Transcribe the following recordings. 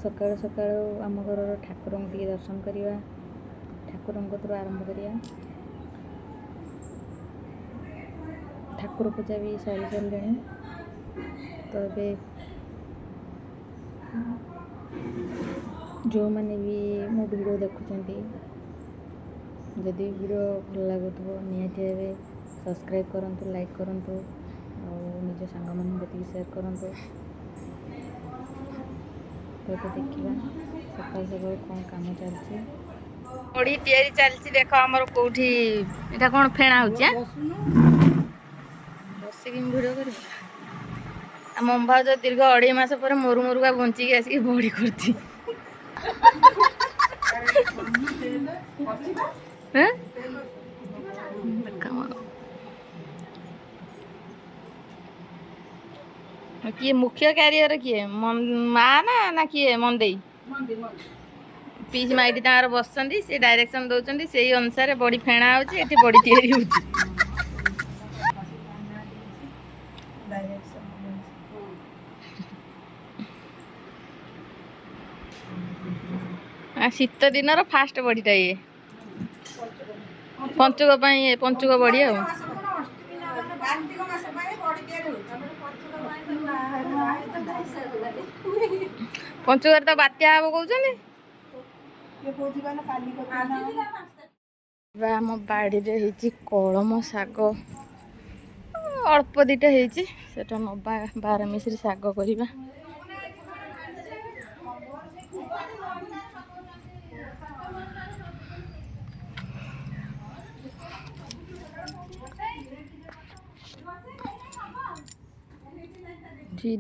सकाळु सकाळु आम घर ठाकुर टे दर्शन करवा ठाकुर कतरू आरंभ करिया। ठाकुर पूजा भी सरी सारे तो ये जो मैंने भी मो वीडियो देखुं जदि वीडियो भल लगुव निहाती सब्सक्राइब करूँ लाइक करूँ और निज सांग मान शेयर करूँ। तो देखा सकाल सकाल कौन काम चलती बड़ी तैयारी चलती देख आमर कौटी यहाँ कौन फेणा हो बसिक भिडियो कर मम भाज दीर्घ 2.5 मास पर मोरू मोरुका बंचिकी आसिक बड़ी करती किए मुख्य क्यारियर किए माँ ना किए मंदे पीस माइटी तार बस से डायरेक्शन दौरान से अनुसार बड़ी फेणा होती बड़ी तैयारी होती शीत दिन फास्ट बड़ीटा ये पंचुक ये पंचुक बड़ी आ पंचुक तो बात्या हम कहते आम बाड़ी कलम शाग अल्प दीटा होटा नवा 12 मिश्री शाग करवा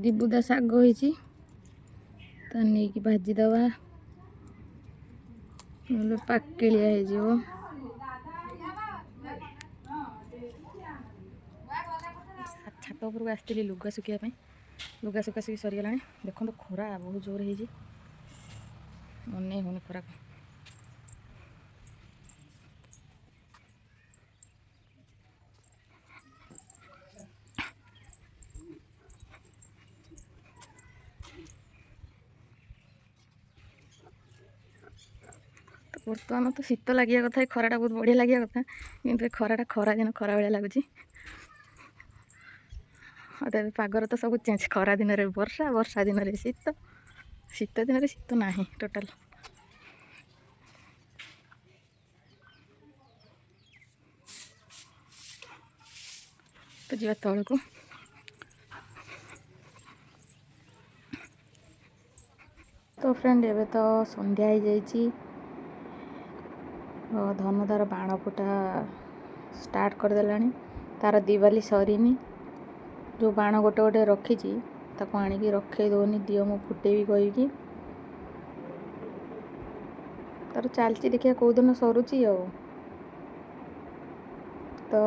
दिबुदा शाग होती नहीं भाजीदवा पाकिलिया हो छात उपरକୁ आसती लुगा सुखापी लुगा सुखासिक सरीगला देखो तो खरा बहुत जोर हो मन होनी खरा बर्तमान तो शीत लगे कथा खराटा बहुत बढ़िया लगे कथा कि खराटा खरा दिन खरा भाया लगुच पागर तो सब चेंज खरा दिन में वर्षा वर्षा दिन में शीत शीत दिन में शीत ना टोटाल तो जा तल को तो फ्रेंड एवं तो संध्या हो जाइए धन तार बाण फुटा स्टार्ट करदेला तार दिवाली सरीनी जो बाण गोटे गोटे रखी ताको आणिकी रखे दौनी दियो मु फुटेबी कहीकि तार चलती देखिए कौ दिन सरुची तो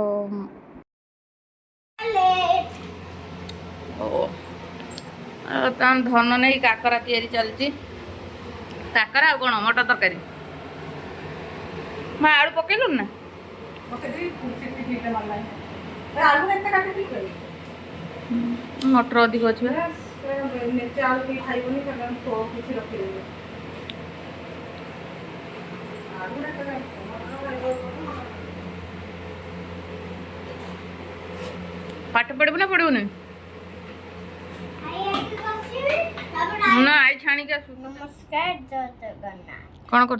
धन नहीं काकरा तैयारी चलती काकरा आ कौन मटर तरकारी मैं आलू पकेलु ना मटर अधिक अच्छे पाठ पढ़ू ना पढ़ू ना आई छाणी के नमस्कार कौन कर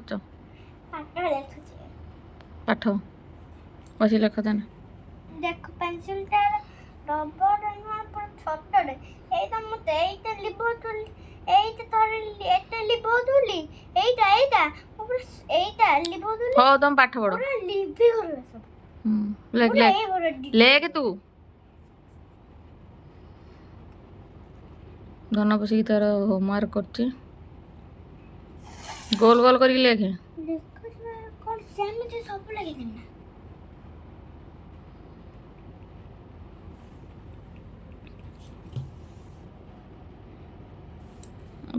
पाठ बस लेख था देख पेंसिल रबर पर छोटे एटा मते एटा लिबोतुल एटा थोड़े एटा लिबोतुली एटा एटा ऊपर एटा लिबोतुली हो तुम पाठ पढ़ो पूरा लिबी करबे सब लेख लेख तू धन बस तार होमवर्क करछे गोल गोल करके लेखे कौन सेम सब लगे ना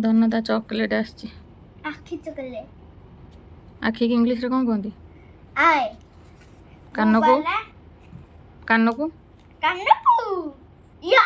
धन ता चॉकलेट आछि आखी चॉकलेट आखी की इंग्लिश रे कोन कहंती आए कान को कान को या